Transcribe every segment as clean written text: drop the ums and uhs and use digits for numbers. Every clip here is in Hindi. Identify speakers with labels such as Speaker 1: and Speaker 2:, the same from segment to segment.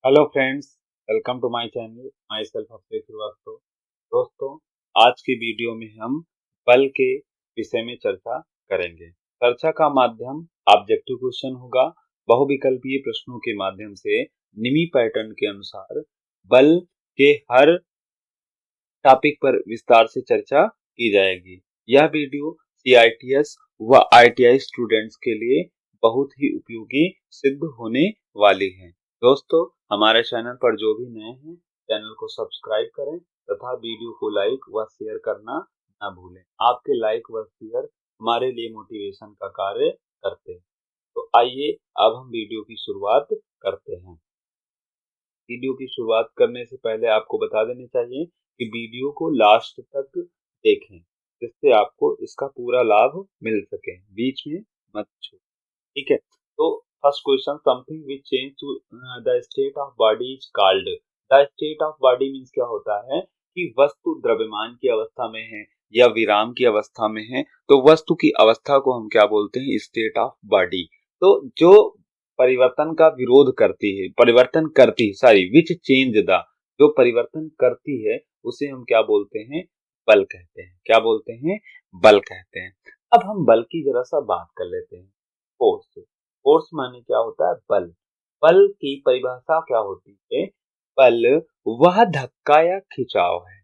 Speaker 1: Hello friends, welcome to my channel. Myself Abhishek Srivastava. दोस्तों, आज की वीडियो में हम बल के विषय में चर्चा करेंगे। चर्चा का माध्यम ऑब्जेक्टिव क्वेश्चन होगा। बहुविकल्पीय प्रश्नों के माध्यम से निमी पैटर्न के अनुसार बल के हर टॉपिक पर विस्तार से चर्चा की जाएगी। यह वीडियो CITS व ITI स्टूडेंट्स के लिए बहुत ही उपयोगी सिद्ध होने वाली है। दोस्तों, हमारे चैनल पर जो भी नए हैं, चैनल को सब्सक्राइब करें तथा वीडियो को लाइक व शेयर करना ना भूलें। आपके लाइक व शेयर हमारे लिए मोटिवेशन का कार्य करते हैं। तो आइए अब हम वीडियो की शुरुआत करते हैं। वीडियो की शुरुआत करने से पहले आपको बता देना चाहिए कि वीडियो को लास्ट तक देखें, जिससे आपको इसका पूरा लाभ मिल सके, बीच में मत छूटें। ठीक है, तो first question, something which change to the state of body is called. The state of body means क्या होता है कि वस्तु द्रव्यमान की अवस्था में है या विराम की अवस्था में है, तो वस्तु की अवस्था को हम क्या बोलते हैं, स्टेट ऑफ बॉडी। तो जो परिवर्तन का विरोध करती है, परिवर्तन करती है, सॉरी, विच चेंज द, जो परिवर्तन करती है उसे हम क्या बोलते हैं, बल कहते हैं। क्या बोलते हैं, बल कहते हैं। अब हम बल की जरा सा बात कर लेते हैं। फोर्स, फोर्स माने क्या होता है, बल। बल की परिभाषा क्या होती है, बल वह धक्का या खिंचाव है।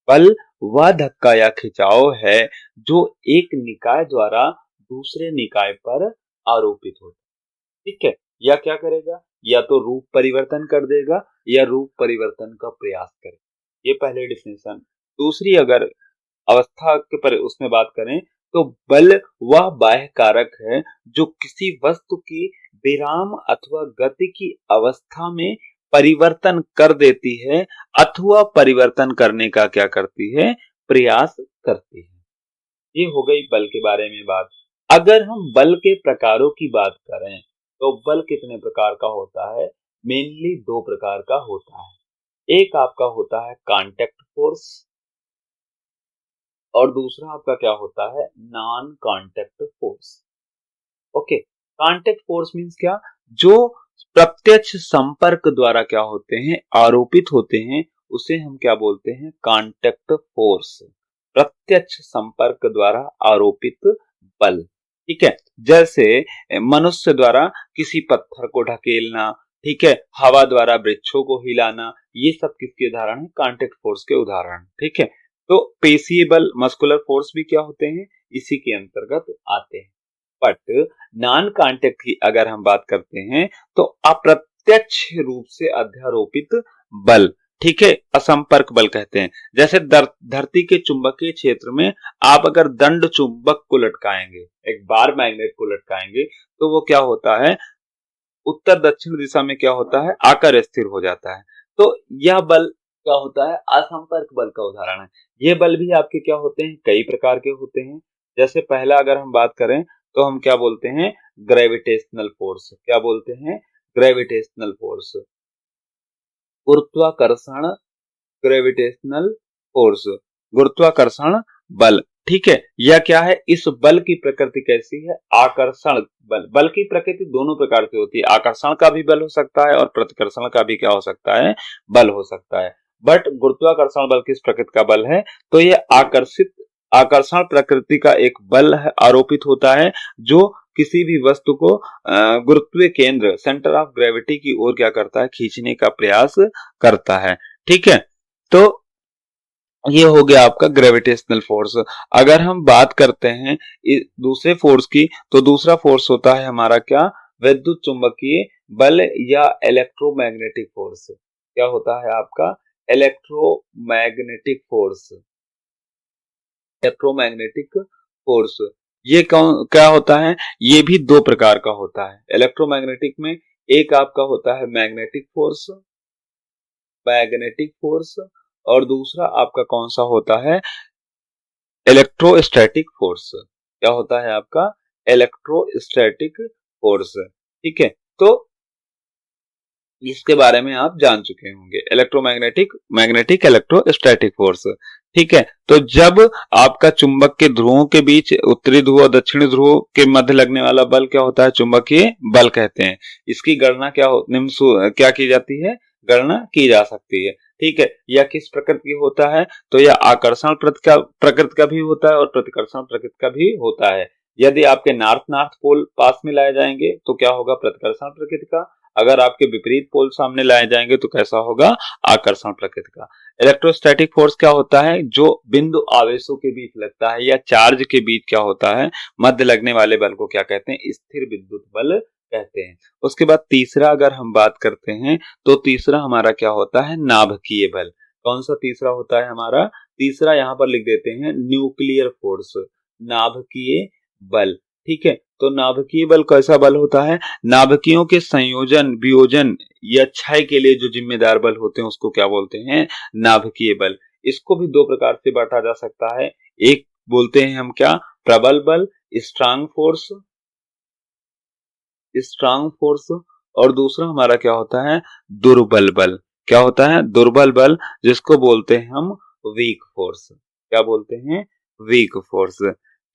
Speaker 1: बल वह धक्का या खिंचाव है जो एक निकाय द्वारा दूसरे निकाय पर आरोपित होता है। ठीक है, या क्या करेगा, या तो रूप परिवर्तन कर देगा या रूप परिवर्तन का प्रयास करेगा। ये पहले डिफिनेशन। दूसरी अगर अवस्था के पर उसमें बात करें तो बल वह बाह्य कारक है जो किसी वस्तु की विराम अथवा गति की अवस्था में परिवर्तन कर देती है अथवा परिवर्तन करने का क्या करती है, प्रयास करती है। ये हो गई बल के बारे में बात। अगर हम बल के प्रकारों की बात करें तो बल कितने प्रकार का होता है, मेनली दो प्रकार का होता है। एक आपका होता है कांटेक्ट फोर्स और दूसरा आपका क्या होता है, non contact force. Okay, contact force means क्या, जो प्रत्यक्ष संपर्क द्वारा क्या होते हैं, आरोपित होते हैं, उसे हम क्या बोलते हैं, कांटेक्ट फोर्स। प्रत्यक्ष संपर्क द्वारा आरोपित बल। ठीक है, जैसे मनुष्य द्वारा किसी पत्थर को ढकेलना, ठीक है, हवा द्वारा वृक्षों को हिलाना, ये सब किसके उदाहरण है, कांटेक्ट फोर्स के उदाहरण। ठीक है, तो पेशीय बल, मस्कुलर फोर्स भी क्या होते हैं, इसी के अंतर्गत आते हैं। बट नॉन कांटेक्ट की अगर हम बात करते हैं तो अप्रत्यक्ष रूप से अध्यारोपित बल, ठीक है, असंपर्क बल कहते हैं। जैसे धरती के चुंबकीय क्षेत्र में आप अगर दंड चुंबक को लटकाएंगे, एक बार मैग्नेट को लटकाएंगे, तो वो क्या होता है, उत्तर दक्षिण दिशा में क्या होता है, आकर स्थिर हो जाता है। तो यह बल क्या होता है, असंपर्क बल का उदाहरण है। ये बल भी आपके क्या होते हैं, कई प्रकार के होते हैं। जैसे पहला अगर हम बात करें तो हम क्या बोलते हैं, ग्रेविटेशनल फोर्स। क्या बोलते हैं, ग्रेविटेशनल फोर्स। गुरुत्वाकर्षण, ग्रेविटेशनल फोर्स, गुरुत्वाकर्षण बल। ठीक है, यह क्या है, इस बल की प्रकृति कैसी है, आकर्षण बल। बल की प्रकृति दोनों प्रकार की होती है, आकर्षण का भी बल हो सकता है और प्रतिकर्षण का भी क्या हो सकता है, बल हो सकता है। बट गुरुत्वाकर्षण बल किस प्रकृति का बल है, तो यह आकर्षण प्रकृति का एक बल है, आरोपित होता है, जो किसी भी वस्तु को गुरुत्वीय केंद्र, सेंटर ऑफ ग्रेविटी की ओर क्या करता है, खींचने का प्रयास करता है। ठीक है, तो ये हो गया आपका ग्रेविटेशनल फोर्स। अगर हम बात करते हैं दूसरे फोर्स की, तो दूसरा फोर्स होता है हमारा क्या, विद्युत चुंबकीय बल या इलेक्ट्रोमैग्नेटिक फोर्स। क्या होता है आपका, इलेक्ट्रोमैग्नेटिक फोर्स। इलेक्ट्रोमैग्नेटिक फोर्स, ये क्या होता है, ये भी दो प्रकार का होता है। इलेक्ट्रोमैग्नेटिक में एक आपका होता है मैग्नेटिक फोर्स, मैग्नेटिक फोर्स, और दूसरा आपका कौन सा होता है, इलेक्ट्रोस्टैटिक फोर्स। क्या होता है आपका, इलेक्ट्रोस्टैटिक फोर्स। ठीक है, तो इसके बारे में आप जान चुके होंगे, इलेक्ट्रोमैग्नेटिक, मैग्नेटिक, इलेक्ट्रोस्टैटिक फोर्स। ठीक है। तो जब आपका चुंबक के ध्रुवों के बीच उत्तरी ध्रुव और दक्षिणी ध्रुव के मध्य लगने वाला बल क्या होता है, चुंबकीय बल कहते हैं। इसकी गणना क्या की जाती है, गणना की जा सकती है। ठीक है, यह किस प्रकृति की होता है, तो यह आकर्षण प्रकृति का भी होता है और प्रतिकर्षण प्रकृति का भी होता है। यदि आपके नॉर्थ नॉर्थ पोल पास में लाए जाएंगे तो क्या होगा, प्रतिकर्षण प्रकृति का। अगर आपके विपरीत पोल सामने लाए जाएंगे तो कैसा होगा, आकर्षण प्रकृति का। इलेक्ट्रोस्टैटिक फोर्स क्या होता है, जो बिंदु आवेशों के बीच लगता है या चार्ज के बीच क्या होता है, मध्य लगने वाले बल को क्या कहते हैं, स्थिर विद्युत बल कहते हैं। उसके बाद तीसरा अगर हम बात करते हैं तो तीसरा हमारा क्या होता है, नाभिकीय बल। कौन सा तीसरा होता है हमारा, तीसरा यहां पर लिख देते हैं न्यूक्लियर फोर्स, नाभिकीय बल। ठीक है, तो नाभिकीय बल कैसा बल होता है, नाभिकियों के संयोजन वियोजन या क्षय के लिए जो जिम्मेदार बल होते हैं उसको क्या बोलते हैं, नाभिकीय बल। इसको भी दो प्रकार से बांटा जा सकता है, एक बोलते हैं हम क्या, प्रबल बल, स्ट्रांग फोर्स, स्ट्रांग फोर्स, और दूसरा हमारा क्या होता है, दुर्बल बल। क्या होता है, दुर्बल बल, जिसको बोलते हैं हम वीक फोर्स। क्या बोलते हैं, वीक फोर्स।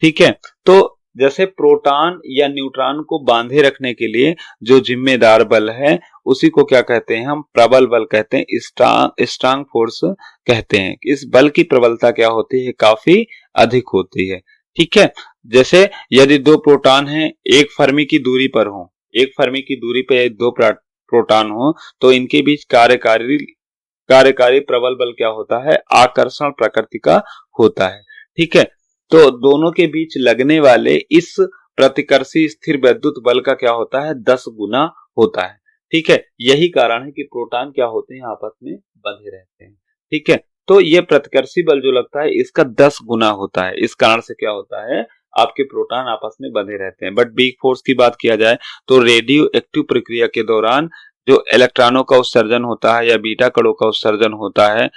Speaker 1: ठीक है, तो जैसे प्रोटॉन या न्यूट्रॉन को बांधे रखने के लिए जो जिम्मेदार बल है उसी को क्या कहते हैं, हम प्रबल बल कहते हैं, स्ट्रांग फोर्स कहते हैं। इस बल की प्रबलता क्या होती है, काफी अधिक होती है। ठीक है, जैसे यदि दो प्रोटॉन हैं, एक फर्मी की दूरी पर हो, एक फर्मी की दूरी पे दो प्रोटॉन हो, तो इनके बीच कार्यकारी प्रबल बल क्या होता है, आकर्षण प्रकृति का होता है। ठीक है, तो दोनों के बीच लगने वाले इस प्रतिकर्षी स्थिर वैद्युत बल का क्या होता है, 10 गुना होता है। ठीक है, यही कारण है कि प्रोटॉन क्या होते हैं, आपस में बंधे रहते हैं। ठीक है, तो ये प्रतिकर्षी बल जो लगता है इसका 10 गुना होता है। इस कारण से क्या होता है, आपके प्रोटॉन आपस में बंधे रहते हैं। बट वीक फोर्स की बात किया जाए तो रेडियो एक्टिव प्रक्रिया के दौरान जो इलेक्ट्रॉनों का उत्सर्जन होता है या बीटा कणों का उत्सर्जन होता है,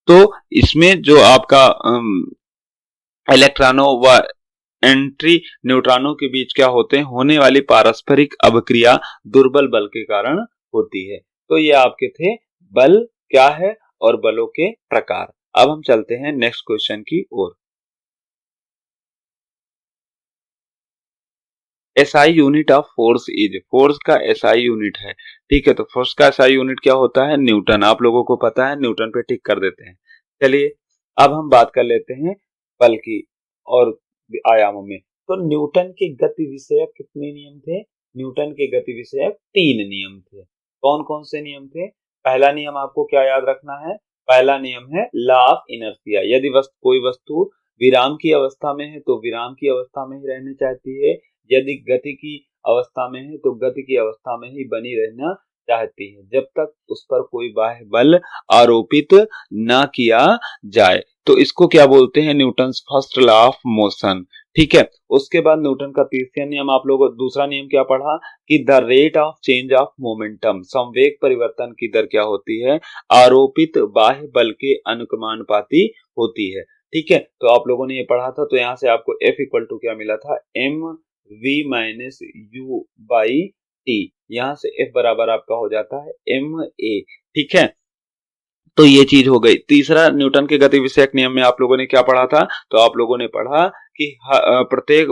Speaker 1: तो इसमें जो आपका इलेक्ट्रॉनों व एंट्री न्यूट्रॉनों के बीच क्या होते हैं, होने वाली पारस्परिक अभिक्रिया दुर्बल बल के कारण होती है। तो ये आपके थे बल क्या है और बलों के प्रकार। अब हम चलते हैं नेक्स्ट क्वेश्चन की ओर। SI unit of force is, force का एसआई यूनिट है। ठीक है, तो फोर्स का एसआई यूनिट क्या होता है, न्यूटन। आप लोगों को पता है, न्यूटन पे टिक कर देते हैं। चलिए अब हम बात कर लेते हैं बल की और आयामों में। तो न्यूटन के गति विषयक कितने नियम थे, न्यूटन के गति विषयक 3 नियम थे। कौन कौन से नियम थे, पहला नियम आपको क्या याद रखना है, पहला नियम है लॉ ऑफ इनर्शिया। यदि कोई वस्तु विराम की अवस्था में है तो विराम की अवस्था में ही रहनी चाहती है, यदि गति की अवस्था में है तो गति की अवस्था में ही बनी रहना चाहती है, जब तक उस पर कोई बाह्य बल आरोपित ना किया जाए। तो इसको क्या बोलते हैं, Newton first law of motion. ठीक है, उसके बाद न्यूटन का तीसरा नियम, आप लोगों दूसरा नियम क्या पढ़ा कि the rate of change of momentum, संवेग परिवर्तन की दर क्या होती है, आरोपित बाह्य बल के अनुक्रमानुपाती होती है। ठीक है, तो आप लोगों ने ये पढ़ा था। तो यहां से आपको F इक्वल टू क्या मिला था, m v minus u by t. यहां से F बराबर आपका हो जाता है एम ए। ठीक है, तो ये चीज हो गई। तीसरा न्यूटन के गति विषयक नियम में आप लोगों ने क्या पढ़ा था, तो आप लोगों ने पढ़ा कि प्रत्येक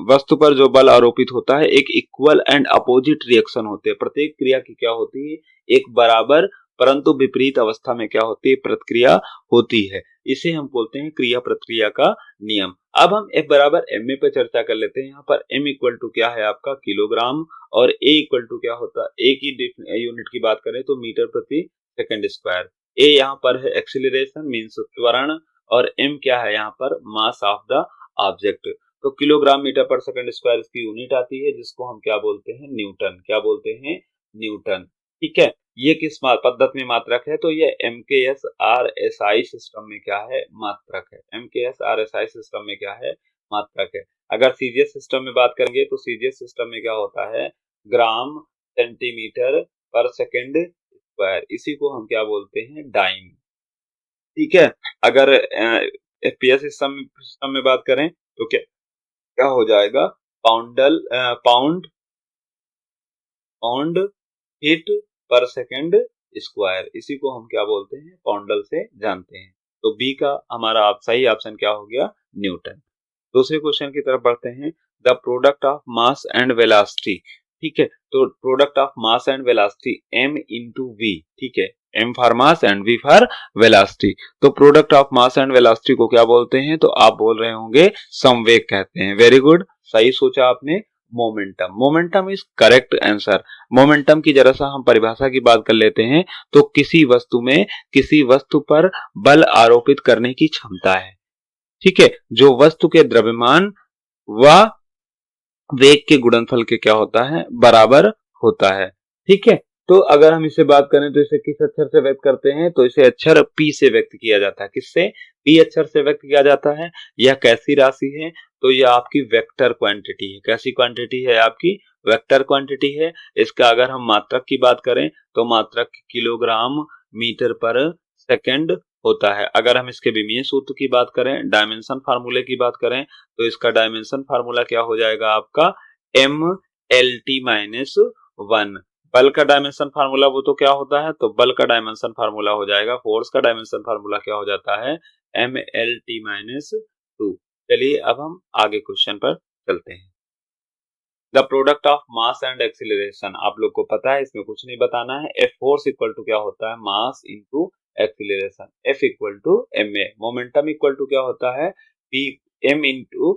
Speaker 1: वस्तु पर जो बल आरोपित होता है एक इक्वल एंड अपोजिट रिएक्शन होते हैं। प्रत्येक क्रिया की क्या होती है, एक बराबर परंतु विपरीत अवस्था में क्या होती है, प्रतिक्रिया होती है। इसे हम बोलते हैं क्रिया प्रतिक्रिया का नियम। अब हम F बराबर एम ए पे चर्चा कर लेते हैं। यहाँ पर M इक्वल टू क्या है आपका, किलोग्राम, और A इक्वल टू क्या होता है, A की यूनिट की बात करें तो मीटर प्रति सेकंड स्क्वायर। ए यहाँ पर है एक्सीलरेशन मींस त्वरण, और एम क्या है यहाँ पर, मास ऑफ द ऑब्जेक्ट। तो kilogram metre per second square इसकी यूनिट आती है, जिसको हम क्या बोलते हैं, न्यूटन। क्या बोलते हैं, न्यूटन। ठीक है, ये किस पद्धति में मात्रक है, तो ये MKS/RSI सिस्टम में क्या है, मात्रक है। MKS/RSI सिस्टम में क्या है, मात्रक है। अगर सीजीएस सिस्टम में बात करेंगे तो सीजीएस सिस्टम में क्या होता है, ग्राम सेंटीमीटर पर सेकंड स्क्वायर, इसी को हम क्या बोलते हैं, डाइम। ठीक है, अगर एफपीएस सिस्टम में बात करें तो क्या क्या हो जाएगा, पाउंड पाउंड फीट पर सेकंड स्क्वायर, इसी को हम क्या बोलते हैं, पाउंडल से जानते हैं। तो बी का हमारा सही ऑप्शन क्या हो गया, न्यूटन। दूसरे क्वेश्चन की तरफ बढ़ते हैं। The product of mass and velocity, ठीक है, तो product of mass and velocity m into V, ठीक है, m for mass and v for velocity. तो product of mass and velocity को क्या बोलते हैं, तो आप बोल रहे होंगे संवेग कहते हैं। वेरी गुड, सही सोचा आपने, momentum. Momentum is correct answer. Momentum की जरा सा हम परिभाषा की बात कर लेते हैं, तो किसी वस्तु में किसी वस्तु पर बल आरोपित करने की क्षमता है, ठीक है, जो वस्तु के द्रव्यमान व वेग के गुणनफल के क्या होता है, बराबर होता है, ठीक है। तो अगर हम इसे बात करें तो इसे किस अक्षर से व्यक्त करते हैं, तो इसे अक्षर P से व्यक्त किया जाता है। किससे, P अक्षर से व्यक्त किया जाता है। यह कैसी राशि है, तो यह आपकी वेक्टर क्वांटिटी है। कैसी क्वांटिटी है, आपकी वेक्टर क्वांटिटी है। इसका अगर हम मात्रक की बात करें तो मात्रक किलोग्राम मीटर पर सेकंड होता है। अगर हम इसके विमीय सूत्र की बात करें, डायमेंशन फार्मूले की बात करें, तो इसका डायमेंशन फार्मूला क्या हो जाएगा आपका, m/L/T-1। बल का डायमेंशन फार्मूला वो तो क्या होता है, तो बल का डायमेंशन फार्मूला हो जाएगा, फोर्स का डायमेंशन फार्मूला क्या हो जाता है, mL/T-2। चलिए अब हम आगे क्वेश्चन पर चलते हैं। The product of mass and acceleration, आप लोग को पता है, इसमें कुछ नहीं बताना है। F फोर्स इक्वल टू क्या होता है, mass into acceleration. F equal to ma। Momentum equal to क्या होता है, P m इंटू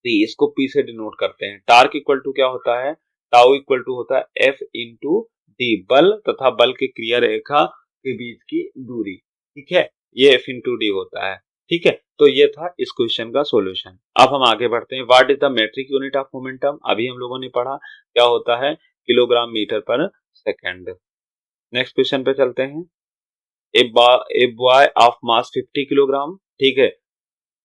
Speaker 1: P, इसको P से डिनोट करते हैं। टार्क इक्वल टू क्या होता है, टाउ इक्वल टू होता है F इंटू D, बल तथा बल की क्रिया रेखा के बीच की दूरी, ठीक है, ये F इंटू D होता है, ठीक है। तो ये था इस क्वेश्चन का सॉल्यूशन। अब हम आगे बढ़ते हैं। What is the metric unit of momentum, अभी हम लोगों ने पढ़ा, क्या होता है, kilogram metre per second. Next question पे चलते हैं। A boy of mass 50 kilogram, ठीक है,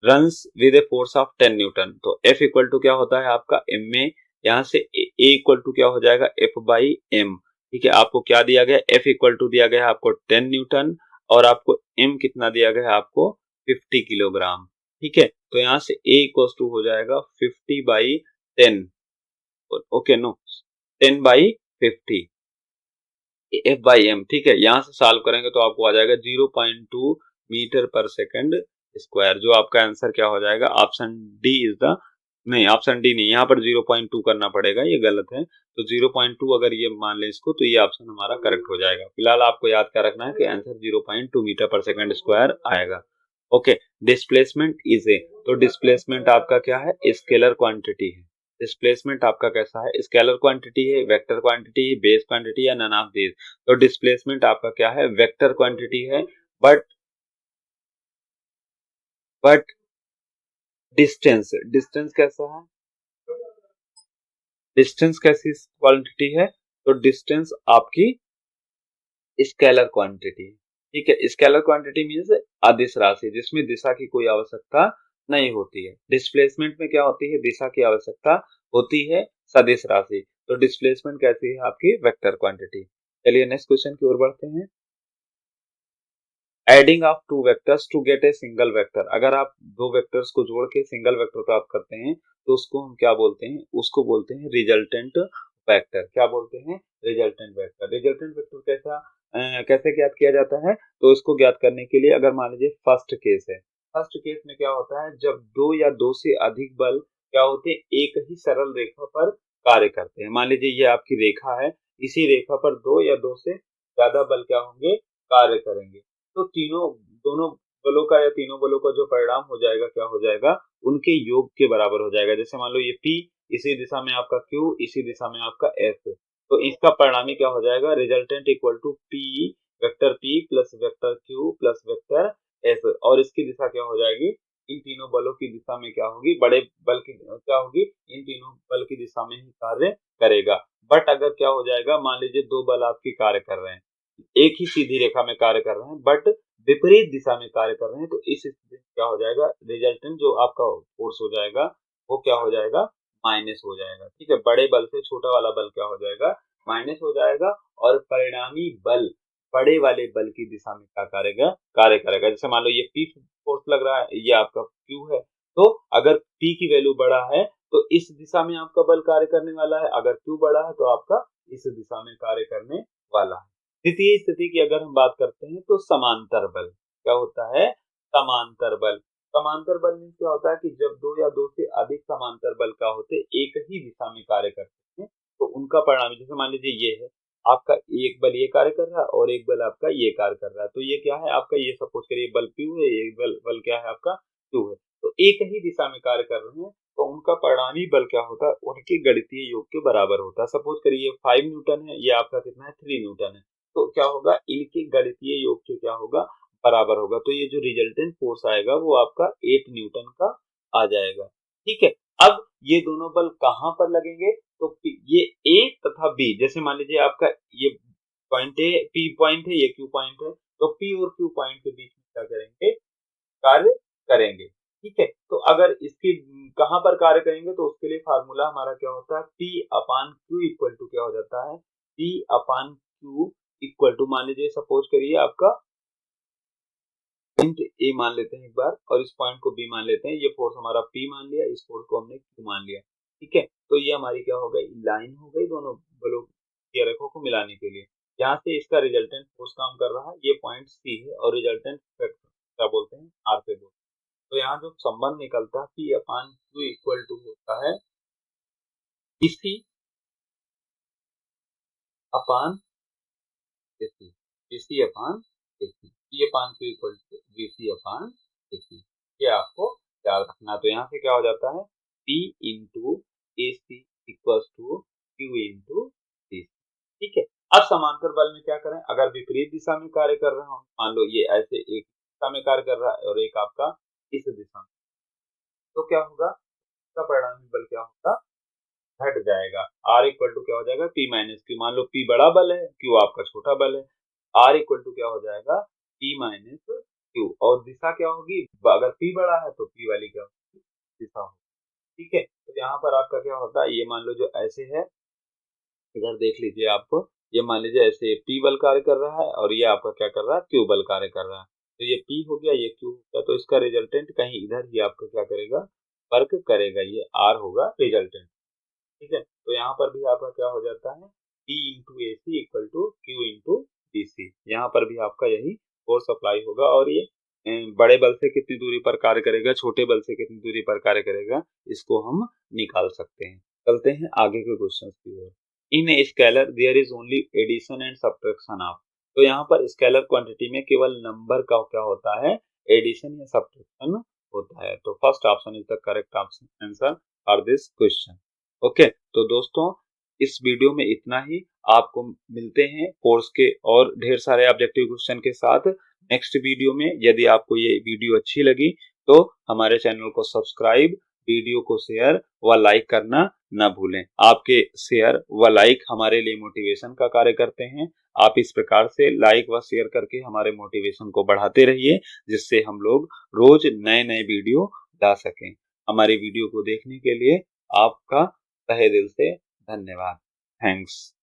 Speaker 1: runs with a force of 10 newton. तो F इक्वल टू क्या होता है आपका m में, यहाँ से A इक्वल टू क्या हो जाएगा, F बाई m, ठीक है। आपको क्या दिया गया, F इक्वल टू दिया गया है आपको 10 न्यूटन, और आपको m कितना दिया गया है, आपको 50 किलोग्राम, ठीक है। तो यहाँ से A इक्वल टू हो जाएगा 50/10, ओके नो, 10/50 F/m, ठीक है। यहाँ से सॉल्व करेंगे तो आपको आ जाएगा 0.2 मीटर पर सेकंड स्क्वायर। जो आपका आंसर क्या हो जाएगा, ऑप्शन डी इज द, नहीं ऑप्शन डी नहीं, यहाँ पर 0.2 करना पड़ेगा, ये गलत है। तो 0.2 अगर ये मान ले इसको, तो ये ऑप्शन हमारा करेक्ट हो जाएगा। फिलहाल आपको याद क्या रखना है कि answer 0.2 metre per second square आएगा। ओके, डिस्प्लेसमेंट इज ए, तो डिस्प्लेसमेंट आपका क्या है, स्केलर क्वांटिटी है। डिस्प्लेसमेंट आपका कैसा है, स्केलर क्वांटिटी है, वेक्टर क्वांटिटी है, बेस क्वांटिटी या नन ऑफ दीज। तो डिस्प्लेसमेंट आपका क्या है, वेक्टर क्वांटिटी है। बट डिस्टेंस, डिस्टेंस कैसा है, डिस्टेंस कैसी क्वांटिटी है, तो डिस्टेंस आपकी स्केलर क्वांटिटी, ठीक है। स्केलर क्वांटिटी मींस अदिश राशि, जिसमें दिशा की कोई आवश्यकता नहीं होती है। डिस्प्लेसमेंट में क्या होती है, दिशा की आवश्यकता होती है, सदिश राशि। तो डिस्प्लेसमेंट कैसी है, आपकी वेक्टर क्वांटिटी। चलिए नेक्स्ट क्वेश्चन की ओर बढ़ते हैं। Adding of two vectors to get a single vector, अगर आप दो वेक्टर्स को जोड़ के सिंगल वेक्टर प्राप्त करते हैं तो उसको हम क्या बोलते हैं, उसको बोलते हैं रिजल्टेंट वेक्टर। क्या बोलते हैं, रिजल्टेंट वेक्टर। रिजल्टेंट वेक्टर कैसा कैसे ज्ञात किया जाता है, तो इसको ज्ञात करने के लिए अगर मान लीजिए फर्स्ट केस है, फर्स्ट केस में क्या होता है, जब दो या दो से अधिक बल क्या होते हैं, एक ही सरल रेखा पर कार्य करते हैं। मान लीजिए ये आपकी रेखा है, इसी रेखा पर दो या दो से ज्यादा बल क्या होंगे, कार्य करेंगे। तो तीनों, दोनों बलों का या तीनों बलों का जो परिणाम हो जाएगा, क्या हो जाएगा, उनके योग के बराबर हो जाएगा। जैसे मान लो ये P, इसी दिशा में आपका Q, इसी दिशा में आपका F, तो इसका परिणामी क्या हो जाएगा, resultant equal to P, vector P plus vector Q plus vector F, और इसकी दिशा क्या हो जाएगी, इन तीनों बलों की दिशा में क्या होगी, बड़े बल की क्या होगी, इन तीनों बल की दिशा में ही कार्य करेगा। बट अगर क्या हो जाएगा, मान लीजिए दो बल आपके कार्य कर रहे हैं, एक ही सीधी रेखा में कार्य कर रहे हैं, बट विपरीत दिशा में कार्य कर रहे हैं, तो इस स्थिति में क्या हो जाएगा, रिजल्टेंट जो आपका फोर्स हो जाएगा वो क्या हो जाएगा, माइनस हो जाएगा, ठीक है। बड़े बल से छोटा वाला बल क्या हो जाएगा, माइनस हो जाएगा, और परिणामी बल बड़े वाले बल की दिशा में क्या करेगा, कार्य करेगा। जैसे मान लो ये P फोर्स लग रहा है, ये आपका Q है, तो अगर P की वैल्यू बड़ा है तो इस दिशा में आपका बल कार्य करने वाला है, अगर Q बड़ा है तो आपका इस दिशा में कार्य करने वाला है। द्वितीय स्थिति की अगर हम बात करते हैं तो समांतर बल, क्या होता है, समांतर बल। समांतर बल में क्या होता है कि जब दो या दो से अधिक समांतर बल क्या होते हैं, एक ही दिशा में कार्य करते हैं, तो उनका परिणाम, जैसे मान लीजिए ये है आपका एक बल ये कार्य कर रहा है और एक बल आपका ये कार्य कर रहा है, तो ये क्या है आपका, ये सपोज करिए बल Q है, ये बल क्या है आपका Q है, तो एक ही दिशा में कार्य कर रहे हैं, तो उनका परिणामी बल क्या होता है, उनके गणितीय योग के बराबर होता है। सपोज करिए 5 न्यूटन है, ये आपका कितना है 3 न्यूटन है, तो क्या होगा, इनके गणितीय योग के क्या होगा, बराबर होगा, तो ये जो रिजल्टेंट फोर्स आएगा वो आपका 8 न्यूटन का आ जाएगा। ठीक है, अब ये दोनों बल कहां पर लगेंगे, तो ये ए तथा बी, जैसे मान लीजिए आपका ये पॉइंट है, पी पॉइंट है, ये क्यू पॉइंट है, तो पी और क्यू पॉइंट के बीच में क्या करेंगे, कार्य करेंगे। ठीक है, तो अगर इसकी कहां पर कार्य करेंगे, तो उसके लिए फार्मूला हमारा क्या होता है, P upon Q equal to क्या हो जाता है, P upon Q equal to, मान लीजिए सपोज करिए आपका पॉइंट ए मान लेते हैं एक बार, और इस पॉइंट को बी मान लेते हैं, ये फोर्स हमारा P मान लिया, इस फोर्स को हमने Q मान लिया। ठीक है, तो ये हमारी क्या हो गई, लाइन हो गई दोनों बलों के रेखों को मिलाने के लिए। यहाँ से इसका रिजल्टेंट फोर्स काम कर रहा है, ये पॉइंट C है, और रिजल्टेंट क्या बोलते हैं, R पे बोलते हैं। तो यहाँ जो संबंध निकलता है P upon Q equal to होता है BC upon AC, BC upon AC, P upon Q equal to BC upon AC। ये आपको याद रखना। तो यहाँ से क्या हो जाता है, P into AC equal to Q into DC। ठीक है, अब समांतर बल में क्या करें, अगर विपरीत दिशा में कार्य कर रहा हूं, मान लो ये ऐसे एक दिशा में कार्य कर रहा है और एक आपका इस दिशा में, तो क्या होगा, इसका परिणामी बल क्या होगा, घट जाएगा। R इक्वल टू क्या हो जाएगा, P माइनस Q। मान लो P बड़ा बल है, Q आपका छोटा बल है, R इक्वल टू क्या हो जाएगा, P माइनस Q, और दिशा क्या होगी, अगर P बड़ा है तो P वाली क्या होगी, दिशा होगी। ठीक है, तो यहाँ पर आपका क्या होता है, ये मान लो जो ऐसे है, इधर देख लीजिए आप, ये मान लीजिए ऐसे P बल कार्य कर रहा है और ये आपका क्या कर रहा है, Q बल कार्य कर रहा है, तो ये P हो गया, ये Q हो गया, तो इसका रिजल्टेंट कहीं इधर ही आपका क्या करेगा, वर्क करेगा, ये R होगा रिजल्टेंट। ठीक है, तो यहाँ पर भी आपका क्या हो जाता है, P into A C equal to Q into D C. यहाँ पर भी आपका यही फोर्स अप्लाई होगा, और ये बड़े बल से कितनी दूरी पर कार्य करेगा, छोटे बल से कितनी दूरी पर कार्य करेगा, इसको हम निकाल सकते हैं। चलते हैं आगे के क्वेश्चन की ओर। In a scalar there is only addition and subtraction of, तो यहाँ पर स्केलर क्वांटिटी में केवल नंबर का क्या होता है, एडिशन या सब्ट्रैक्शन होता है। तो first option is the correct answer for this question. Okay, तो दोस्तों इस वीडियो में इतना ही। आपको मिलते हैं कोर्स के और ढेर सारे ऑब्जेक्टिव क्वेश्चन के साथ नेक्स्ट वीडियो में। यदि आपको ये वीडियो अच्छी लगी तो हमारे चैनल को सब्सक्राइब, वीडियो को शेयर व लाइक करना न भूलें। आपके शेयर व लाइक हमारे लिए मोटिवेशन का कार्य करते हैं। आप इस प्रकार से लाइक व शेयर करके हमारे मोटिवेशन को बढ़ाते रहिए, जिससे हम लोग रोज नए नए वीडियो ला सकें। हमारे वीडियो को देखने के लिए आपका तहे दिल से धन्यवाद। थैंक्स।